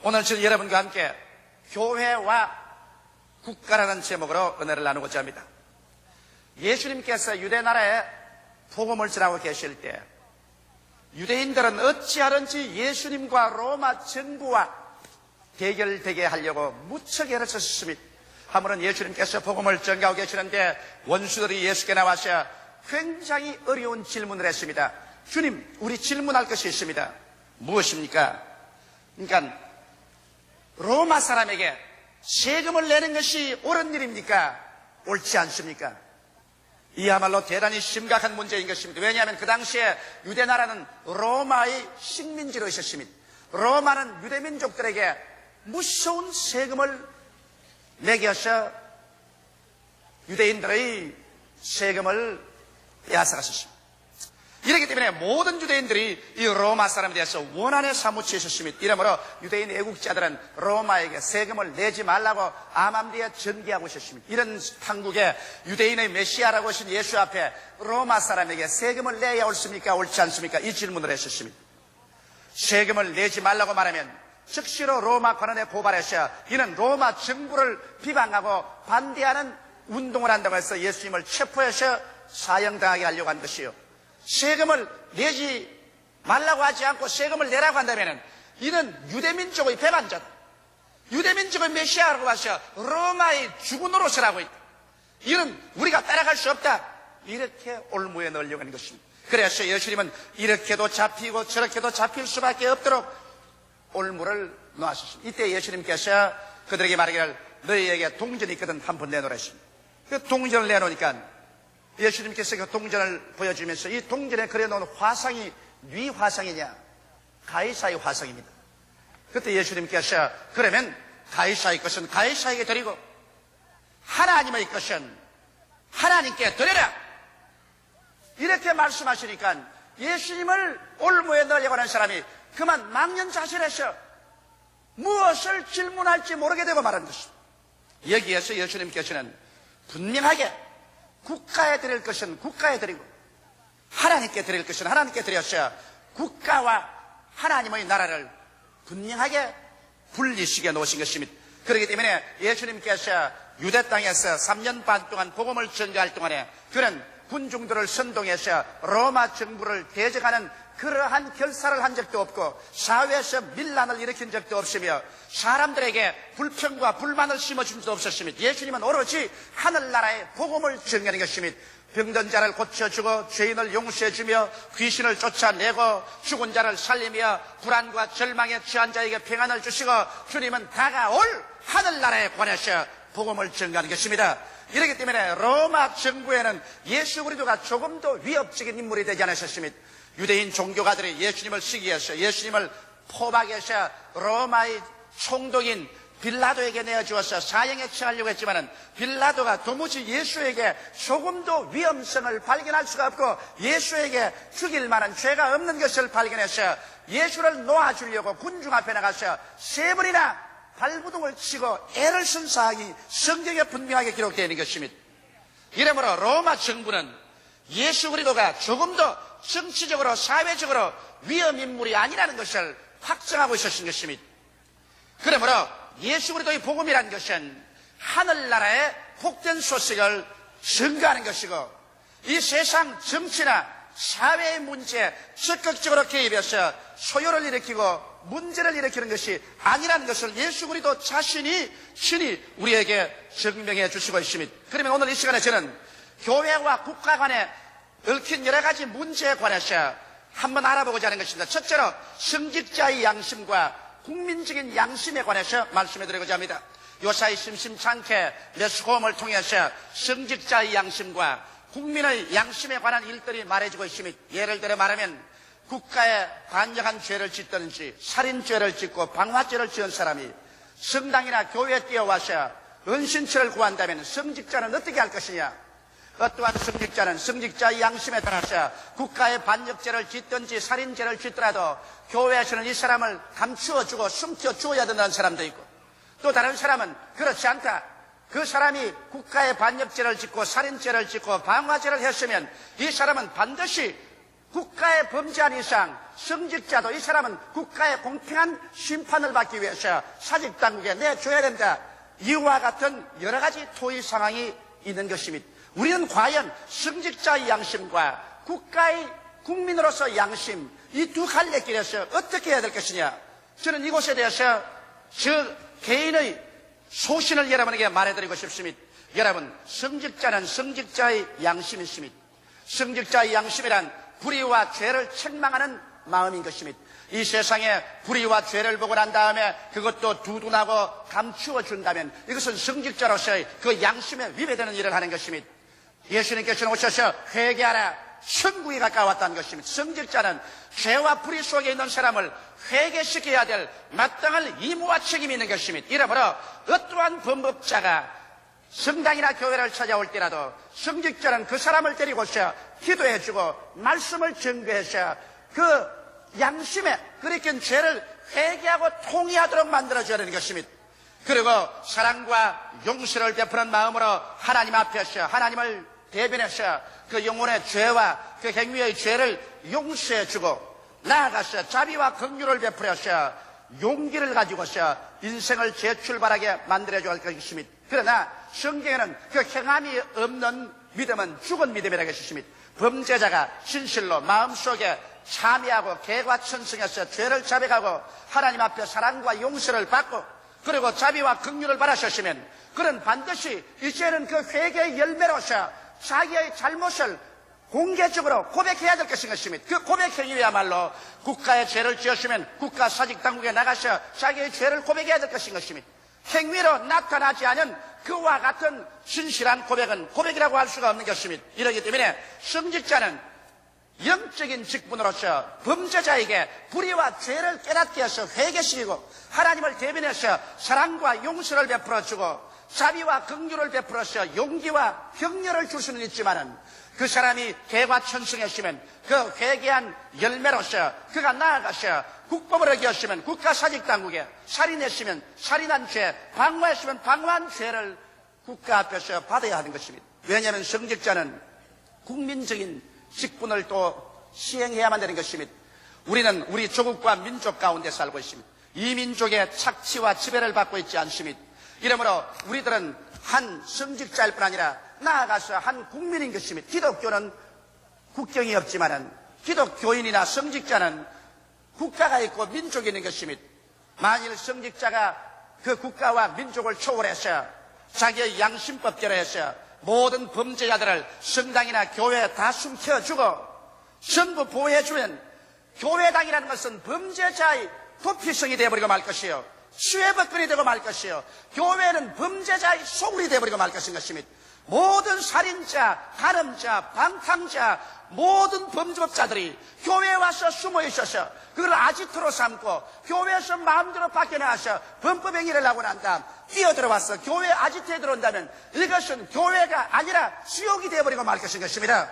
오늘 저는 여러분과 함께 교회와 국가라는 제목으로 은혜를 나누고자 합니다. 예수님께서 유대 나라에 복음을 전하고 계실 때 유대인들은 어찌하든지 예수님과 로마 정부와 대결되게 하려고 무척 애를 썼습니다. 한번은 예수님께서 복음을 전가하고 계시는데 원수들이 예수께 나와서 굉장히 어려운 질문을 했습니다. 주님, 우리 질문할 것이 있습니다. 무엇입니까? 그러니까 로마 사람에게 세금을 내는 것이 옳은 일입니까? 옳지 않습니까? 이야말로 대단히 심각한 문제인 것입니다. 왜냐하면 그 당시에 유대 나라는 로마의 식민지로 있었습니다. 로마는 유대민족들에게 무서운 세금을 매겨서 유대인들의 세금을 빼앗아갔었습니다. 이렇기 때문에 모든 유대인들이 이 로마 사람에 대해서 원한에 사무치에 있었습니다. 이러므로 유대인 애국자들은 로마에게 세금을 내지 말라고 암암리에 전기하고 있었습니다. 이런 판국에 유대인의 메시아라고 하신 예수 앞에 로마 사람에게 세금을 내야 옳습니까? 옳지 않습니까? 이 질문을 했었습니다. 세금을 내지 말라고 말하면 즉시로 로마 관원에 고발해서 이는 로마 정부를 비방하고 반대하는 운동을 한다고 해서 예수님을 체포해서 사형당하게 하려고 한 것이요. 세금을 내지 말라고 하지 않고 세금을 내라고 한다면 이는 유대민족의 배반자다. 유대민족의 메시아라고 하셔 로마의 죽은 노릇이라고 있다. 이는 우리가 따라갈 수 없다. 이렇게 올무에 넣으려고 하는 것입니다. 그래서 예수님은 이렇게도 잡히고 저렇게도 잡힐 수밖에 없도록 올무를 놓았습니다. 이때 예수님께서 그들에게 말하기를 너희에게 동전이 있거든 한 번 내놓으랬습니다. 그 동전을 내놓으니까 예수님께서 그 동전을 보여주면서 이 동전에 그려놓은 화상이 네 화상이냐? 가이사의 화상입니다. 그때 예수님께서 그러면 가이사의 것은 가이사에게 드리고 하나님의 것은 하나님께 드려라. 이렇게 말씀하시니까 예수님을 올무에 넣으려고 하는 사람이 그만 망연자실해서 무엇을 질문할지 모르게 되고 말한 것입니다. 여기에서 예수님께서는 분명하게 국가에 드릴 것은 국가에 드리고 하나님께 드릴 것은 하나님께 드려서 국가와 하나님의 나라를 분명하게 분리시켜 놓으신 것입니다. 그렇기 때문에 예수님께서 유대 땅에서 3년 반 동안 복음을 전가할 동안에 그는 군중들을 선동해서 로마 정부를 대적하는 그러한 결사를 한 적도 없고 사회에서 밀란을 일으킨 적도 없으며 사람들에게 불평과 불만을 심어준 적도 없었습니다. 예수님은 오로지 하늘나라의 복음을 전하는 것입니다. 병든 자를 고쳐주고 죄인을 용서해주며 귀신을 쫓아내고 죽은 자를 살리며 불안과 절망에 처한 자에게 평안을 주시고 주님은 다가올 하늘나라에 관해서 복음을 전하는 것입니다. 이렇기 때문에 로마 정부에는 예수 그리스도가 조금 더 위협적인 인물이 되지 않으셨습니다. 유대인 종교가들이 예수님을 시기해서 예수님을 포박해서 로마의 총독인 빌라도에게 내어주어서 사형에 처하려고 했지만은 빌라도가 도무지 예수에게 조금 더 위험성을 발견할 수가 없고 예수에게 죽일 만한 죄가 없는 것을 발견해서 예수를 놓아주려고 군중 앞에 나가서 3번이나 발부둥을 치고 애를 쓴 사항이 성경에 분명하게 기록되어 있는 것입니다. 이러므로 로마 정부는 예수 그리스도가 조금 더 정치적으로 사회적으로 위험인물이 아니라는 것을 확정하고 있었던 것입니다. 그러므로 예수 그리스도의 복음이라는 것은 하늘나라의 복된 소식을 전가하는 것이고 이 세상 정치나 사회의 문제에 적극적으로 개입해서 소요를 일으키고 문제를 일으키는 것이 아니라는 것을 예수 그리스도 자신이 친히 우리에게 증명해 주시고 있습니다. 그러면 오늘 이 시간에 저는 교회와 국가 간에 얽힌 여러 가지 문제에 관해서 한번 알아보고자 하는 것입니다. 첫째로 성직자의 양심과 국민적인 양심에 관해서 말씀해 드리고자 합니다. 요사이 심심찮게 메스홈을 통해서 성직자의 양심과 국민의 양심에 관한 일들이 말해지고 있습니다. 예를 들어 말하면 국가에 반역한 죄를 짓든지 살인죄를 짓고 방화죄를 지은 사람이 성당이나 교회에 뛰어와서 은신처를 구한다면 성직자는 어떻게 할 것이냐? 어떠한 성직자는 성직자의 양심에 따라서 국가의 반역죄를 짓든지 살인죄를 짓더라도 교회에서는 이 사람을 감추어주고 숨겨주어야 된다는 사람도 있고 또 다른 사람은 그렇지 않다. 그 사람이 국가의 반역죄를 짓고 살인죄를 짓고 방화죄를 했으면 이 사람은 반드시 국가에 범죄한 이상 성직자도 이 사람은 국가의 공평한 심판을 받기 위해서 사직당국에 내줘야 된다. 이와 같은 여러 가지 토의 상황이 있는 것입니다. 우리는 과연 성직자의 양심과 국가의 국민으로서 양심, 이 두 갈래길에서 어떻게 해야 될 것이냐. 저는 이곳에 대해서 저 개인의 소신을 여러분에게 말해드리고 싶습니다. 여러분, 성직자는 성직자의 양심이 있습니다. 성직자의 양심이란 불의와 죄를 책망하는 마음인 것입니다. 이 세상에 불의와 죄를 보고 난 다음에 그것도 두둔하고 감추어 준다면 이것은 성직자로서의 그 양심에 위배되는 일을 하는 것입니다. 예수님께서는 오셔서 회개하라, 천국이 가까웠다는 것입니다. 성직자는 죄와 불의 속에 있는 사람을 회개시켜야 될 마땅한 의무와 책임이 있는 것입니다. 이러므로 어떠한 범법자가 성당이나 교회를 찾아올 때라도 성직자는 그 사람을 데리고서 기도해주고 말씀을 전개해서 그 양심에 그리킨 죄를 회개하고 통회하도록 만들어줘야 되는 것입니다. 그리고 사랑과 용서를 베푸는 마음으로 하나님 앞에서 하나님을 대변해서 그 영혼의 죄와 그 행위의 죄를 용서해주고 나아가서 자비와 긍휼을 베풀어서 용기를 가지고서 인생을 재출발하게 만들어줘야 할 것입니다. 그러나 성경에는 그 행함이 없는 믿음은 죽은 믿음이라고 했습니다. 범죄자가 진실로 마음속에 참여하고 개과천성해서 죄를 자백하고 하나님 앞에 사랑과 용서를 받고 그리고 자비와 긍휼을 받으셨으면 그는 반드시 이제는 그 회개의 열매로서 자기의 잘못을 공개적으로 고백해야 될 것입니다. 그 고백 행위야말로 국가의 죄를 지었으면 국가 사직 당국에 나가서 자기의 죄를 고백해야 될 것입니다. 행위로 나타나지 않은 그와 같은 진실한 고백은 고백이라고 할 수가 없는 것입니다. 이러기 때문에 성직자는 영적인 직분으로서 범죄자에게 불의와 죄를 깨닫게 해서 회개시키고 하나님을 대변해서 사랑과 용서를 베풀어주고 자비와 긍휼을 베풀어서 용기와 격려를 줄 수는 있지만은 그 사람이 개과천성했으면 그 회개한 열매로서 그가 나아가서 국법을 어겼으면 국가사직당국에 살인했으면 살인한 죄, 방화했으면 방화한 죄를 국가 앞에서 받아야 하는 것입니다. 왜냐하면 성직자는 국민적인 직분을 또 시행해야만 되는 것입니다. 우리는 우리 조국과 민족 가운데 살고 있습니다. 이 민족의 착취와 지배를 받고 있지 않습니다. 이러므로 우리들은 한 성직자일 뿐 아니라 나아가서 한 국민인 것입니다. 기독교는 국경이 없지만은 기독교인이나 성직자는 국가가 있고 민족이 있는 것입니다. 만일 성직자가 그 국가와 민족을 초월해서 자기의 양심법대로 해서 모든 범죄자들을 성당이나 교회에 다 숨겨주고 전부 보호해주면 교회당이라는 것은 범죄자의 도피성이 되어버리고 말 것이요 수혜법권이 되고 말 것이요 교회는 범죄자의 소굴이 되어버리고 말 것입니다. 모든 살인자, 간음자, 방탕자, 모든 범죄법자들이 교회에 와서 숨어 있어서 그걸 아지트로 삼고 교회에서 마음대로 밖에나와서 범법행위를 하고 난 다음 뛰어들어와서 교회 아지트에 들어온다면 이것은 교회가 아니라 지옥이 되어버리고 말 것입니다.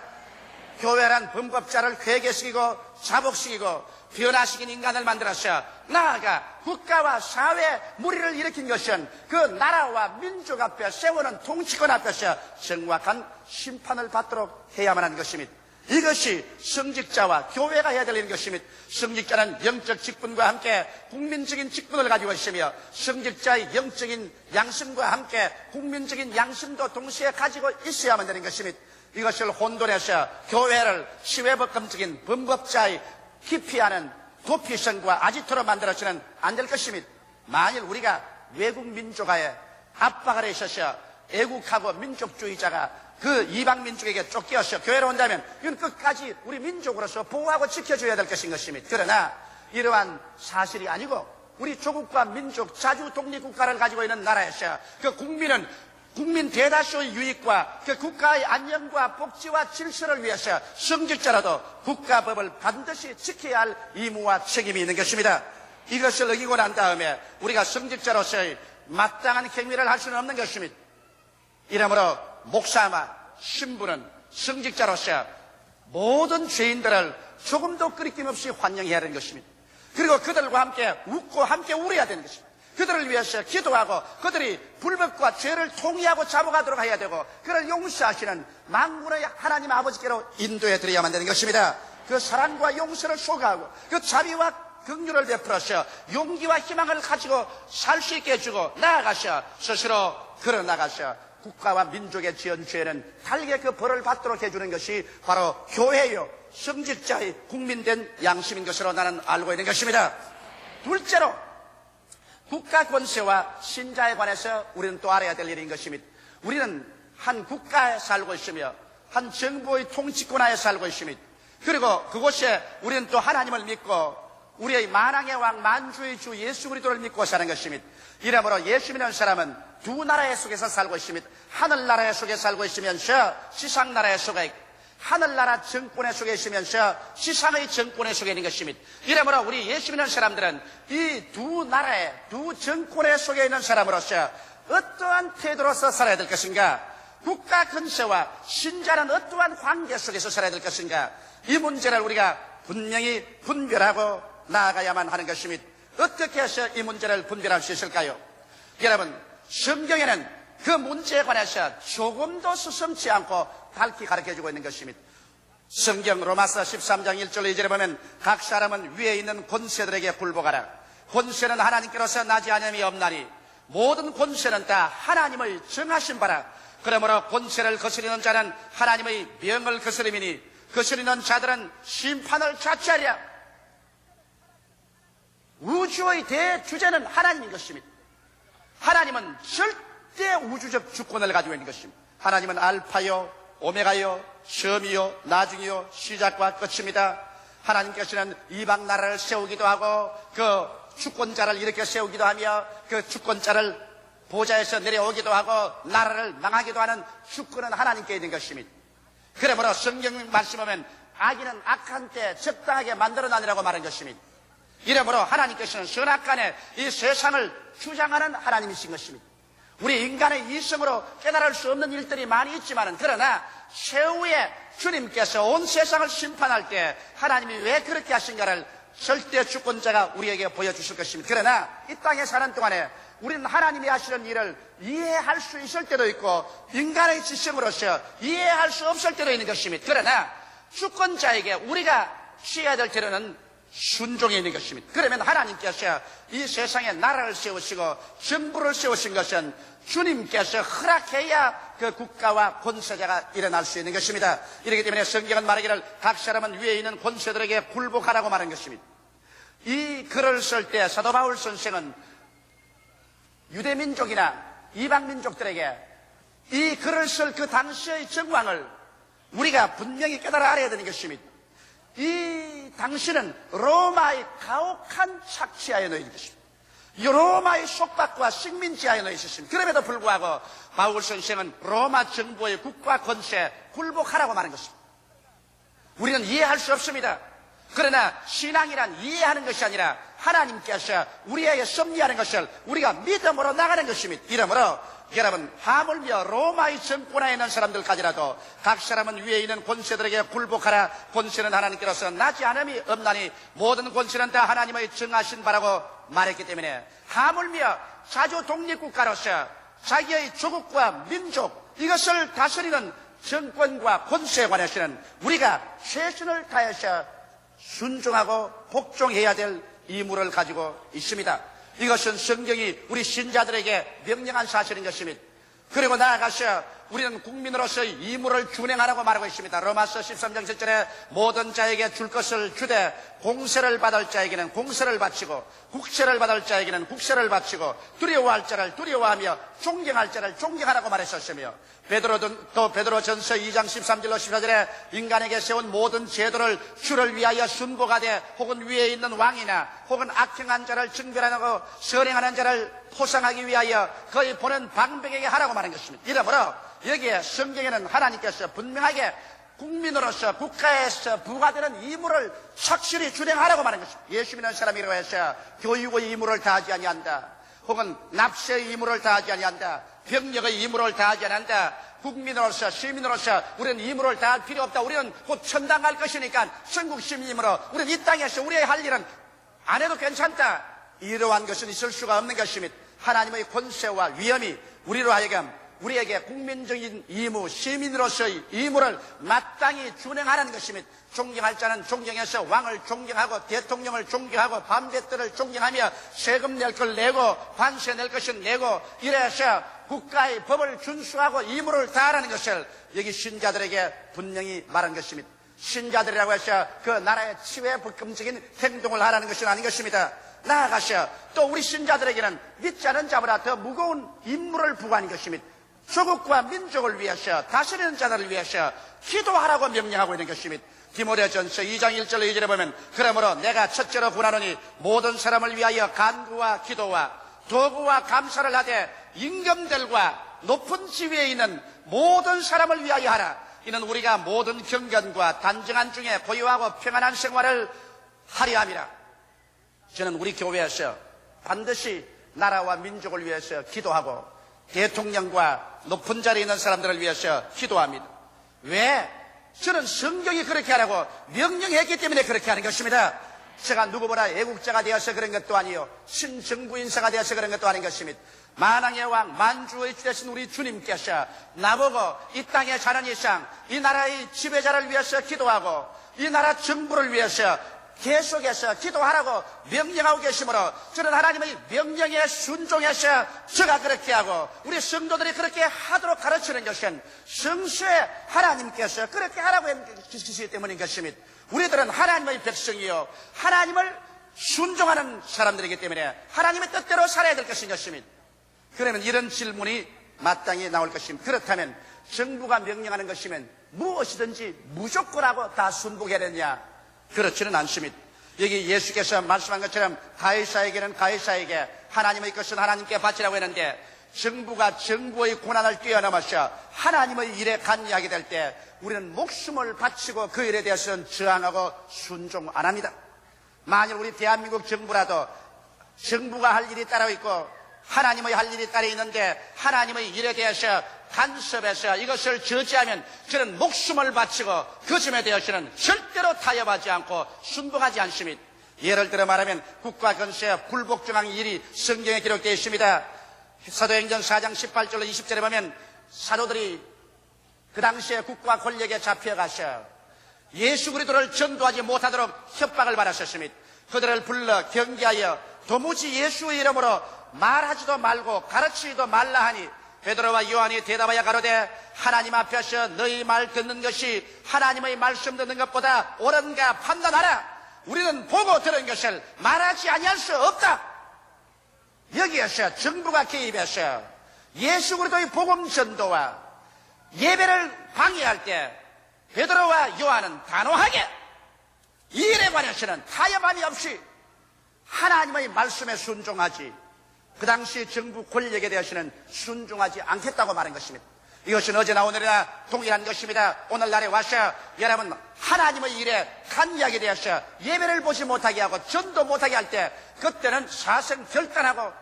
교회란 범법자를 회개시키고 자복시키고 변화시킨 인간을 만들어서 나아가 국가와 사회 무리를 일으킨 것은 그 나라와 민족 앞에 세우는 통치권 앞에서 정확한 심판을 받도록 해야만 하는 것입니다. 이것이 성직자와 교회가 해야 될 일인 것입니다. 성직자는 영적 직분과 함께 국민적인 직분을 가지고 있으며 성직자의 영적인 양심과 함께 국민적인 양심도 동시에 가지고 있어야만 되는 것입니다. 이것을 혼돈해서 교회를 시외법금적인 범법자의 기피하는 도피성과 아지트로 만들어서는 안 될 것입니다. 만일 우리가 외국 민족화에 압박 아래 있어서 애국하고 민족주의자가 그 이방 민족에게 쫓겨서 교회로 온다면 이건 끝까지 우리 민족으로서 보호하고 지켜줘야 될 것인 것입니다. 그러나 이러한 사실이 아니고 우리 조국과 민족 자주 독립국가를 가지고 있는 나라에서 그 국민은 국민 대다수의 유익과 그 국가의 안녕과 복지와 질서를 위해서 성직자라도 국가법을 반드시 지켜야 할 의무와 책임이 있는 것입니다. 이것을 어기고 난 다음에 우리가 성직자로서의 마땅한 행위를 할 수는 없는 것입니다. 이러므로 목사와 신부는 성직자로서 모든 죄인들을 조금도 끄리낌 없이 환영해야 하는 것입니다. 그리고 그들과 함께 웃고 함께 울어야 되는 것입니다. 그들을 위해서 기도하고 그들이 불법과 죄를 통회하고 잡아가도록 해야 되고 그를 용서하시는 만군의 하나님 아버지께로 인도해 드려야만 되는 것입니다. 그 사랑과 용서를 쏟아하고 그 자비와 긍휼을 베풀어서 용기와 희망을 가지고 살 수 있게 해주고 나아가셔 스스로 걸어나가셔 국가와 민족의 지은 죄는 달게 그 벌을 받도록 해주는 것이 바로 교회요 성직자의 국민된 양심인 것으로 나는 알고 있는 것입니다. 둘째로 국가 권세와 신자에 관해서 우리는 또 알아야 될 일인 것입니다. 우리는 한 국가에 살고 있으며 한 정부의 통치권 하에 살고 있습니다. 그리고 그곳에 우리는 또 하나님을 믿고 우리의 만왕의 왕 만주의 주 예수 그리스도를 믿고 사는 것입니다. 이러므로 예수 믿는 사람은 두 나라의 속에서 살고 있습니다. 하늘나라의 속에 살고 있으면서 지상나라의 속에 하늘나라 정권의 속에 있으면서 지상의 정권의 속에 있는 것입니다. 이러므로 우리 예수 믿는 사람들은 이 두 나라의 두 정권의 속에 있는 사람으로서 어떠한 태도로서 살아야 될 것인가? 국가 근세와 신자는 어떠한 관계 속에서 살아야 될 것인가? 이 문제를 우리가 분명히 분별하고 나아가야만 하는 것입니다. 어떻게 해서 이 문제를 분별할 수 있을까요? 여러분, 성경에는 그 문제에 관해서 조금도 수সম지 않고 밝히 가르쳐주고 있는 것입니다. 성경 로마서 13장 1절 2절에 보면 각 사람은 위에 있는 권세들에게 굴복하라. 권세는 하나님께로서 나지 않음이 없나니 모든 권세는 다 하나님의 정하신 바라. 그러므로 권세를 거스리는 자는 하나님의 명을 거스림이니 거스리는 자들은 심판을 자취하리라. 우주의 대주제는 하나님인 것입니다. 하나님은 절대 우주적 주권을 가지고 있는 것입니다. 하나님은 알파요 오메가요 처음이요 나중이요 시작과 끝입니다. 하나님께서는 이방 나라를 세우기도 하고 그 주권자를 일으켜 세우기도 하며 그 주권자를 보좌에서 내려오기도 하고 나라를 망하기도 하는 주권은 하나님께 있는 것입니다. 그러므로 성경 말씀하면 악인은 악한 때 적당하게 만들어나니라고 말한 것입니다. 이러므로 하나님께서는 선악간에 이 세상을 주장하는 하나님이신 것입니다. 우리 인간의 이성으로 깨달을 수 없는 일들이 많이 있지만 그러나 최후에 주님께서 온 세상을 심판할 때 하나님이 왜 그렇게 하신가를 절대 주권자가 우리에게 보여주실 것입니다. 그러나 이 땅에 사는 동안에 우리는 하나님이 하시는 일을 이해할 수 있을 때도 있고 인간의 지성으로서 이해할 수 없을 때도 있는 것입니다. 그러나 주권자에게 우리가 취해야 될 때로는 순종이 있는 것입니다. 그러면 하나님께서 이 세상에 나라를 세우시고 정부를 세우신 것은 주님께서 허락해야 그 국가와 권세자가 일어날 수 있는 것입니다. 이렇기 때문에 성경은 말하기를 각 사람은 위에 있는 권세들에게 굴복하라고 말한 것입니다. 이 글을 쓸 때 사도 바울 선생은 유대민족이나 이방민족들에게 이 글을 쓸 그 당시의 정황을 우리가 분명히 깨달아 알아야 되는 것입니다. 이 당시는 로마의 가혹한 착취하에 놓여 있는 것입니다. 이 로마의 속박과 식민지하에 놓여 있었습니다. 그럼에도 불구하고 바울 선생은 로마 정부의 국가 권세에 굴복하라고 말한 것입니다. 우리는 이해할 수 없습니다. 그러나 신앙이란 이해하는 것이 아니라 하나님께서 우리에게 섭리하는 것을 우리가 믿음으로 나가는 것입니다. 이러므로 여러분 하물며 로마의 정권하에 있는 사람들까지라도 각 사람은 위에 있는 권세들에게 굴복하라. 권세는 하나님께로서 나지 않음이 없나니 모든 권세는 다 하나님의 정하신 바라고 말했기 때문에 하물며 자주 독립국가로서 자기의 조국과 민족 이것을 다스리는 정권과 권세에 관해서는 우리가 최선을 다해서 순종하고 복종해야 될 의무를 가지고 있습니다. 이것은 성경이 우리 신자들에게 명령한 사실인 것입니다. 그리고 나아가서 우리는 국민으로서의 의무를 준행하라고 말하고 있습니다. 로마서 13장 7절에 모든 자에게 줄 것을 주되 공세를 받을 자에게는 공세를 바치고 국세를 받을 자에게는 국세를 바치고 두려워할 자를 두려워하며 존경할 자를 존경하라고 말했었으며 베드로전서 2장 13절로 14절에 인간에게 세운 모든 제도를 주를 위하여 순복하되 혹은 위에 있는 왕이나 혹은 악행한 자를 증별하고 선행하는 자를 포상하기 위하여 그의 보낸 방백에게 하라고 말한 것입니다. 이러므로 여기에 성경에는 하나님께서 분명하게 국민으로서 국가에서 부과되는 의무를 확실히 준행하라고 말하는 것입니다. 예수 믿는 사람이라고 해서 교육의 의무를 다하지 아니한다. 혹은 납세의 의무를 다하지 아니한다. 병력의 의무를 다하지 않는다. 국민으로서 시민으로서 우리는 의무를 다할 필요 없다. 우리는 곧 천당 갈 것이니까 천국 시민이므로 우리는 이 땅에서 우리의 할 일은 안 해도 괜찮다. 이러한 것은 있을 수가 없는 것입니다. 하나님의 권세와 위엄이 우리로 하여금 우리에게 국민적인 의무, 시민으로서의 의무를 마땅히 준행하는 것이며 존경할 자는 존경해서 왕을 존경하고 대통령을 존경하고 반대들을 존경하며 세금 낼 걸 내고 관세 낼 것은 내고 이래서 국가의 법을 준수하고 의무를 다하라는 것을 여기 신자들에게 분명히 말한 것입니다. 신자들이라고 해서 그 나라의 치외불금적인 행동을 하라는 것은 아닌 것입니다. 나아가서 또 우리 신자들에게는 믿지 않은 자보다 더 무거운 임무를 부과하는 것입니다. 조국과 민족을 위해서 다스리는 자들을 위해서 기도하라고 명령하고 있는 것입니다. 디모데전서 2장 1절 2절에 보면 그러므로 내가 첫째로 권하노니 모든 사람을 위하여 간구와 기도와 도구와 감사를 하되 임금들과 높은 지위에 있는 모든 사람을 위하여 하라. 이는 우리가 모든 경건과 단정한 중에 고요하고 평안한 생활을 하려 함이라. 저는 우리 교회에서 반드시 나라와 민족을 위해서 기도하고 대통령과 높은 자리에 있는 사람들을 위해서 기도합니다. 왜? 저는 성경이 그렇게 하라고 명령했기 때문에 그렇게 하는 것입니다. 제가 누구보다 애국자가 되어서 그런 것도 아니요 신정부 인사가 되어서 그런 것도 아닌 것입니다. 만왕의 왕 만주의 주 되신 우리 주님께서 나보고 이 땅에 사는 이상 이 나라의 지배자를 위해서 기도하고 이 나라 정부를 위해서 계속해서 기도하라고 명령하고 계시므로 저는 하나님의 명령에 순종해서 제가 그렇게 하고 우리 성도들이 그렇게 하도록 가르치는 것은 성수의 하나님께서 그렇게 하라고 해주시기 때문인 것입니다. 우리들은 하나님의 백성이요 하나님을 순종하는 사람들이기 때문에 하나님의 뜻대로 살아야 될 것인 것입니다. 그러면 이런 질문이 마땅히 나올 것입니다. 그렇다면 정부가 명령하는 것이면 무엇이든지 무조건하고 다 순복해야 되느냐? 그렇지는 않습니다. 여기 예수께서 말씀한 것처럼 가이사에게는 가이사에게 하나님의 것은 하나님께 바치라고 했는데 정부가 정부의 권한을 뛰어넘어서 하나님의 일에 관여하게 될 때 우리는 목숨을 바치고 그 일에 대해서는 저항하고 순종 안 합니다. 만일 우리 대한민국 정부라도 정부가 할 일이 따로 있고 하나님의 할 일이 따로 있는데 하나님의 일에 대해서 간섭해서 이것을 저지하면 저는 목숨을 바치고 그 점에 대해서는 절대로 타협하지 않고 순종하지 않습니다. 예를 들어 말하면 국가 건세 불복종한 일이 성경에 기록되어 있습니다. 사도행전 4장 18절로 20절에 보면 사도들이 그 당시에 국가 권력에 잡혀가서 예수 그리스도를 전도하지 못하도록 협박을 받았었습니다. 그들을 불러 경계하여 도무지 예수의 이름으로 말하지도 말고 가르치지도 말라 하니 베드로와 요한이 대답하여 가로되 하나님 앞에서 너희 말 듣는 것이 하나님의 말씀 듣는 것보다 옳은가 판단하라. 우리는 보고 들은 것을 말하지 아니할 수 없다. 여기에서 정부가 개입해서 예수 그리스도의 복음 전도와 예배를 방해할 때 베드로와 요한은 단호하게 이 일에 관해서는 타협함이 없이 하나님의 말씀에 순종하지 그 당시 정부 권력에 대해서는 순종하지 않겠다고 말한 것입니다. 이것은 어제나 오늘이나 동일한 것입니다. 오늘날에 와서 여러분 하나님의 일에 관여하게 되어서 예배를 보지 못하게 하고 전도 못하게 할 때 그때는 사생 결단하고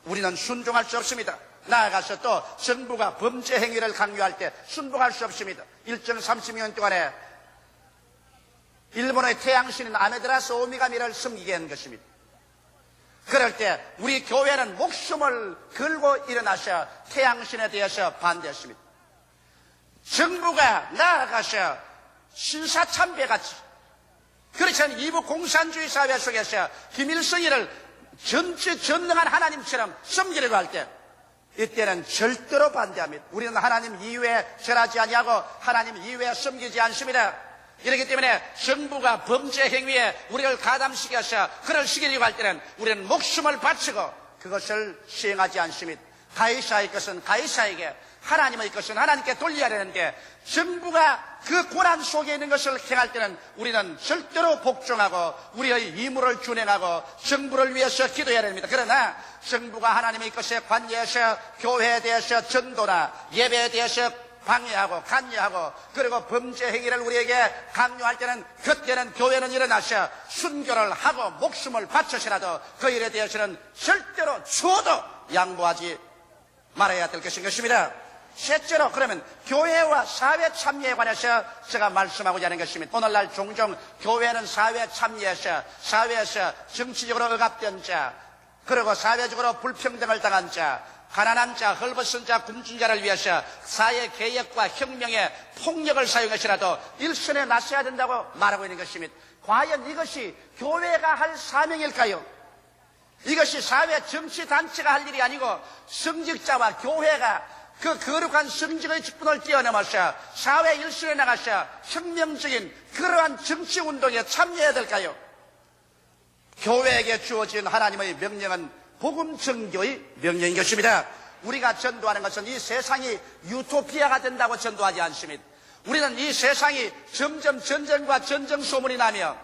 우리는 순종할 수 없습니다. 나아가서 또 정부가 범죄 행위를 강요할 때 순종할 수 없습니다. 일정 30년 동안에 일본의 태양신인 아메데라스 오미가미를 섬기게 한 것입니다. 그럴 때 우리 교회는 목숨을 걸고 일어나서 태양신에 대해서 반대했습니다. 정부가 나아가서 신사참배같이 그렇지 않은 이부 공산주의 사회 속에서 김일성이를 전능한 하나님처럼 섬기려고 할 때 이때는 절대로 반대합니다. 우리는 하나님 이외에 절하지 아니하고 하나님 이외에 섬기지 않습니다. 이렇기 때문에 정부가 범죄 행위에 우리를 가담시켜서 그를 시키려고 할 때는 우리는 목숨을 바치고 그것을 시행하지 않습니다. 가이사의 것은 가이사에게 하나님의 것은 하나님께 돌려야 되는데 정부가 그 고난 속에 있는 것을 행할 때는 우리는 절대로 복종하고 우리의 의무를 준행하고 정부를 위해서 기도해야 됩니다. 그러나 정부가 하나님의 것에 관여해서 교회에 대해서 전도나 예배에 대해서 방해하고 관여하고 그리고 범죄 행위를 우리에게 강요할 때는 그때는 교회는 일어나서 순교를 하고 목숨을 바쳐서라도 그 일에 대해서는 절대로 추호도 양보하지 말아야 될 것입니다. 셋째로 그러면 교회와 사회 참여에 관해서 제가 말씀하고자 하는 것입니다. 오늘날 종종 교회는 사회 참여해서 사회에서 정치적으로 억압된 자 그리고 사회적으로 불평등을 당한 자 가난한 자, 헐벗은 자, 굶준 자를 위해서 사회 개혁과 혁명의 폭력을 사용해서라도 일선에 나서야 된다고 말하고 있는 것입니다. 과연 이것이 교회가 할 사명일까요? 이것이 사회 정치단체가 할 일이 아니고 성직자와 교회가 그 거룩한 성직의 직분을 뛰어넘어서 사회 일선에 나가서 혁명적인 그러한 정치운동에 참여해야 될까요? 교회에게 주어진 하나님의 명령은 복음 전교의 명령인 것입니다. 우리가 전도하는 것은 이 세상이 유토피아가 된다고 전도하지 않습니다. 우리는 이 세상이 점점 전쟁과 전쟁 소문이 나며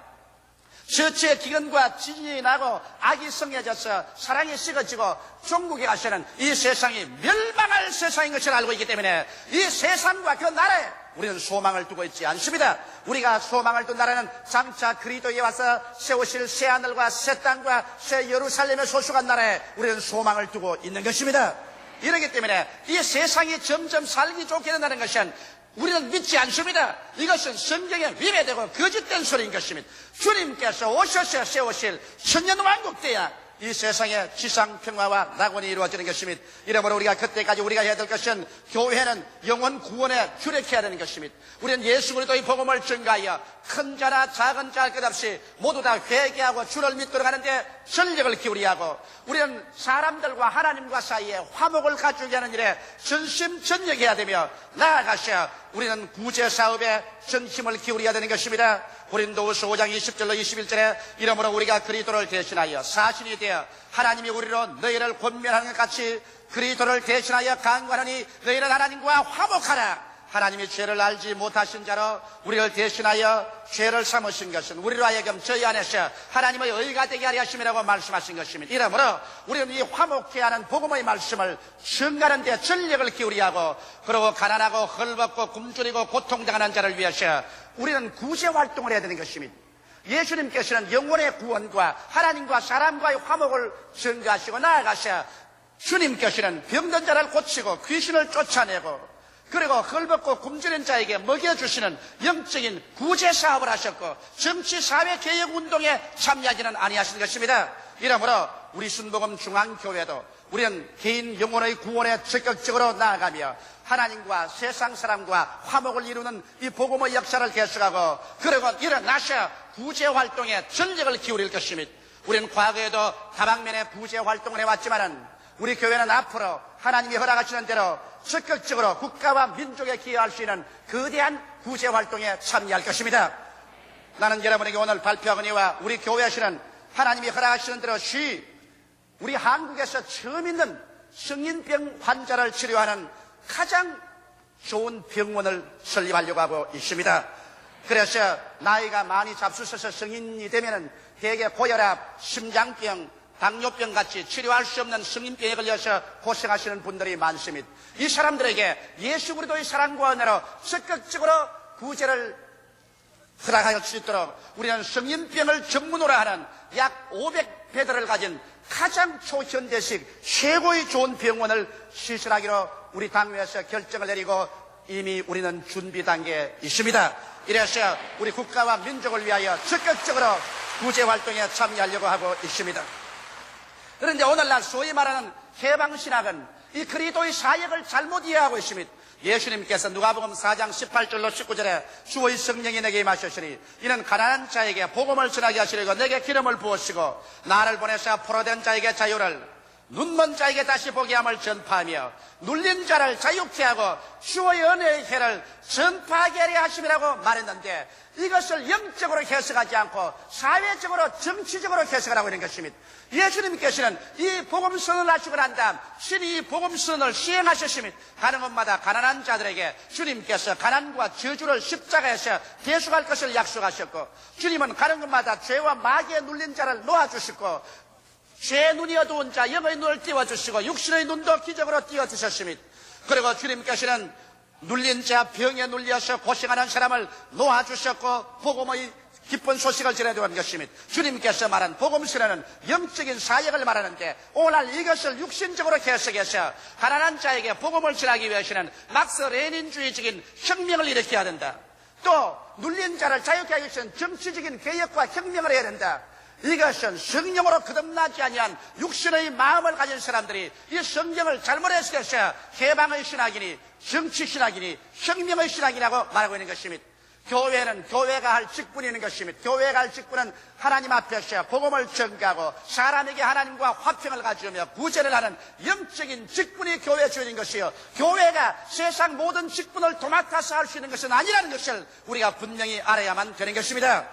저치의 기근과 지진이 나고 악이 성해져서 사랑이 식어지고 종국에 가서는 이 세상이 멸망할 세상인 것을 알고 있기 때문에 이 세상과 그 나라에 우리는 소망을 두고 있지 않습니다. 우리가 소망을 둔 나라는 장차 그리스도에 와서 세우실 새 하늘과 새 땅과 새 예루살렘의 소속한 나라에 우리는 소망을 두고 있는 것입니다. 이렇기 때문에 이 세상이 점점 살기 좋게 된다는 것은 우리는 믿지 않습니다. 이것은 성경에 위배되고 거짓된 소리인 것입니다. 주님께서 오셔서 세우실 천년왕국 때야 이 세상에 지상평화와 낙원이 이루어지는 것입니다. 이러므로 우리가 그때까지 우리가 해야 될 것은 교회는 영혼 구원에 주력해야 되는 것입니다. 우리는 예수 그리스도의 복음을 증거하여 큰 자나 작은 자 할 것 없이 모두 다 회개하고 주를 믿도록 하는데 전력을 기울여야 하고 우리는 사람들과 하나님과 사이에 화목을 갖추게 하는 일에 전심전력해야 되며 나아가서 우리는 구제사업에 전심을 기울여야 되는 것입니다. 고린도후서 5장 20절로 21절에 이러므로 우리가 그리스도를 대신하여 사신이 되어 하나님이 우리로 너희를 권면하는 것 같이 그리스도를 대신하여 간구하노니 너희는 하나님과 화목하라. 하나님이 죄를 알지 못하신 자로 우리를 대신하여 죄를 삼으신 것은 우리로 하여금 저희 안에서 하나님의 의가 되게 하려 하심이라고 말씀하신 것입니다. 이러므로 우리는 이 화목케 하는 복음의 말씀을 증가하는 데 전력을 기울여야 하고 그리고 가난하고 헐벗고 굶주리고 고통당하는 자를 위해서 우리는 구제 활동을 해야 되는 것입니다. 예수님께서는 영혼의 구원과 하나님과 사람과의 화목을 증가하시고 나아가서 주님께서는 병든 자를 고치고 귀신을 쫓아내고 그리고 헐벗고 굶주린 자에게 먹여주시는 영적인 구제사업을 하셨고 정치사회개혁운동에 참여하지는 아니하신 것입니다. 이러므로 우리 순복음 중앙교회도 우리는 개인 영혼의 구원에 적극적으로 나아가며 하나님과 세상 사람과 화목을 이루는 이 복음의 역사를 계속하고 그리고 일어나셔 구제활동에 전력을 기울일 것입니다. 우리는 과거에도 다방면에 구제활동을 해왔지만은 우리 교회는 앞으로 하나님이 허락하시는 대로 적극적으로 국가와 민족에 기여할 수 있는 거대한 구제활동에 참여할 것입니다. 나는 여러분에게 오늘 발표하거니와 우리 교회에서는 하나님이 허락하시는 대로 우리 한국에서 처음 있는 성인병 환자를 치료하는 가장 좋은 병원을 설립하려고 하고 있습니다. 그래서 나이가 많이 잡수셔서 성인이 되면은 대개 고혈압, 심장병, 당뇨병 같이 치료할 수 없는 성인병에 걸려서 고생하시는 분들이 많습니다. 이 사람들에게 예수 그리스도의 사랑과 은혜로 적극적으로 구제를 허락할 수 있도록 우리는 성인병을 전문으로 하는 약 500베드를 가진 가장 초현대식 최고의 좋은 병원을 시설하기로 우리 당회에서 결정을 내리고 이미 우리는 준비 단계에 있습니다. 이래서 우리 국가와 민족을 위하여 적극적으로 구제활동에 참여하려고 하고 있습니다. 그런데 오늘날 소위 말하는 해방신학은 이 그리스도의 사역을 잘못 이해하고 있습니다. 예수님께서 누가복음 4장 18절로 19절에 주의 성령이 내게 임하셨으니 이는 가난한 자에게 복음을 전하게 하시려고 내게 기름을 부으시고 나를 보내사 포로된 자에게 자유를 눈먼 자에게 다시 보게 함을 전파하며 눌린 자를 자유케 하고 주의 은혜의 해를 전파하게 하려 하심이라고 말했는데 이것을 영적으로 해석하지 않고 사회적으로 정치적으로 해석을 하고 있는 것입니다. 예수님께서는 이 복음선언을 하시고 난 다음 신이 이 복음선언을 시행하셨습니다. 가는 곳마다 가난한 자들에게 주님께서 가난과 저주를 십자가에서 대속할 것을 약속하셨고 주님은 가는 곳마다 죄와 마귀에 눌린 자를 놓아주셨고 죄의 눈이 어두운 자 영의 눈을 띄워주시고 육신의 눈도 기적으로 띄워주셨습니다. 그리고 주님께서는 눌린 자 병에 눌려서 고생하는 사람을 놓아주셨고 복음의 기쁜 소식을 전해드리는 것입니다. 주님께서 말한 복음서는 영적인 사역을 말하는데 오늘 이것을 육신적으로 해석해서 가난한 자에게 복음을 전하기 위해서는 막스 레닌주의적인 혁명을 일으켜야 된다. 또 눌린 자를 자유케 하기 위해서는 정치적인 개혁과 혁명을 해야 된다. 이것은 성령으로 거듭나지 아니한 육신의 마음을 가진 사람들이 이 성경을 잘못해서 해방의 신학이니 정치 신학이니 혁명의 신학이라고 말하고 있는 것입니다. 교회는 교회가 할 직분이 있는 것입니다. 교회가 할 직분은 하나님 앞에서 복음을 전가하고 사람에게 하나님과 화평을 가져오며 구제를 하는 영적인 직분이 교회에 주어진 것이요, 교회가 세상 모든 직분을 도맡아서 할 수 있는 것은 아니라는 것을 우리가 분명히 알아야만 되는 것입니다.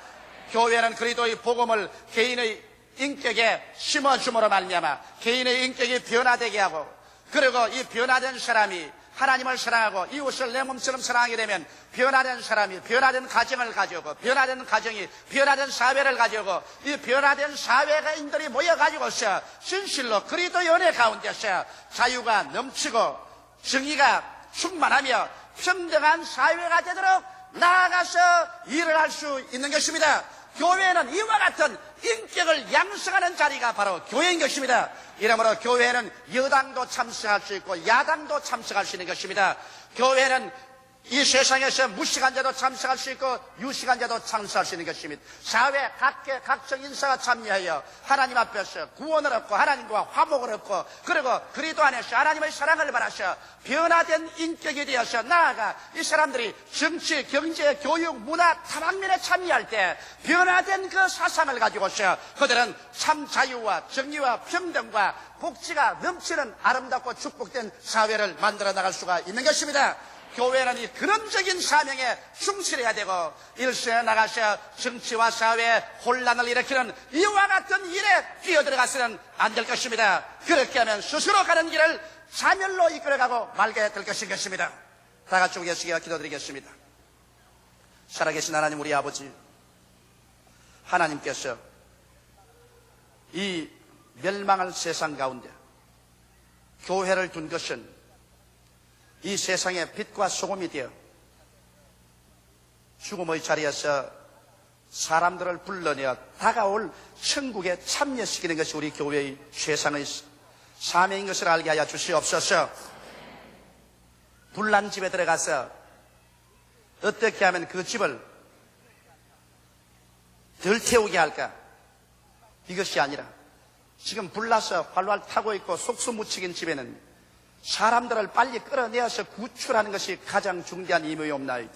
교회는 그리스도의 복음을 개인의 인격에 심어줌으로 말미암아 개인의 인격이 변화되게 하고, 그리고 이 변화된 사람이 하나님을 사랑하고 이웃을 내 몸처럼 사랑하게 되면 변화된 사람이 변화된 가정을 가져오고, 변화된 가정이 변화된 사회를 가져오고, 이 변화된 사회가인들이 모여가지고서 진실로 그리스도의 은혜 가운데서 자유가 넘치고 정의가 충만하며 평등한 사회가 되도록 나아가서 일을 할 수 있는 것입니다. 교회는 이와 같은 인격을 양성하는 자리가 바로 교회인 것입니다. 이러므로 교회는 여당도 참석할 수 있고 야당도 참석할 수 있는 것입니다. 교회는 이 세상에서 무식한 자도 참석할 수 있고 유식한 자도 참석할 수 있는 것입니다. 사회 각종 인사가 참여하여 하나님 앞에서 구원을 얻고 하나님과 화목을 얻고, 그리고 그리스도 안에서 하나님의 사랑을 받아서 변화된 인격이 되어서 나아가 이 사람들이 정치, 경제, 교육, 문화 다방면에 참여할 때 변화된 그 사상을 가지고서 그들은 참 자유와 정의와 평등과 복지가 넘치는 아름답고 축복된 사회를 만들어 나갈 수가 있는 것입니다. 교회는 이 근원적인 사명에 충실해야 되고, 일선에 나가서 정치와 사회에 혼란을 일으키는 이와 같은 일에 뛰어들어가서는 안 될 것입니다. 그렇게 하면 스스로 가는 길을 자멸로 이끌어가고 말게 될 것입니다. 다 같이 우리가 기도드리겠습니다. 살아계신 하나님 우리 아버지, 하나님께서 이 멸망할 세상 가운데 교회를 둔 것은 이 세상의 빛과 소금이 되어 죽음의 자리에서 사람들을 불러내어 다가올 천국에 참여시키는 것이 우리 교회의 최상의 사명인 것을 알게 하여 주시옵소서. 불난 집에 들어가서 어떻게 하면 그 집을 덜 태우게 할까? 이것이 아니라 지금 불나서 활활 타고 있고 속수무책인 집에는 사람들을 빨리 끌어내어서 구출하는 것이 가장 중대한 임무이옵나이다.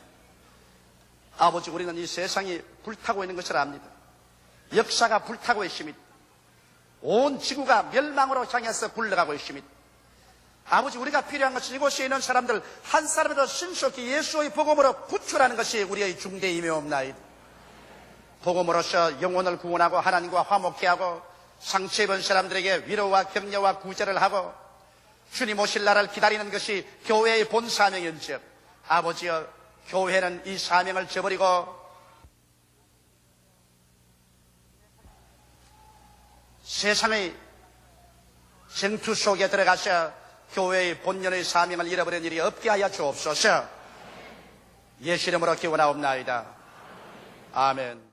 아버지, 우리는 이 세상이 불타고 있는 것을 압니다. 역사가 불타고 있습니다. 온 지구가 멸망으로 향해서 굴러가고 있습니다. 아버지, 우리가 필요한 것은 이곳에 있는 사람들 한 사람이라도 신속히 예수의 복음으로 구출하는 것이 우리의 중대 임무이옵나이다. 복음으로서 영혼을 구원하고 하나님과 화목케 하고 상처 입은 사람들에게 위로와 격려와 구제를 하고 주님 오실 날을 기다리는 것이 교회의 본 사명인즉, 아버지여, 교회는 이 사명을 저버리고 세상의 전투 속에 들어가서 교회의 본연의 사명을 잃어버린 일이 없게 하여 주옵소서. 예수 이름으로 기원하옵나이다. 아멘.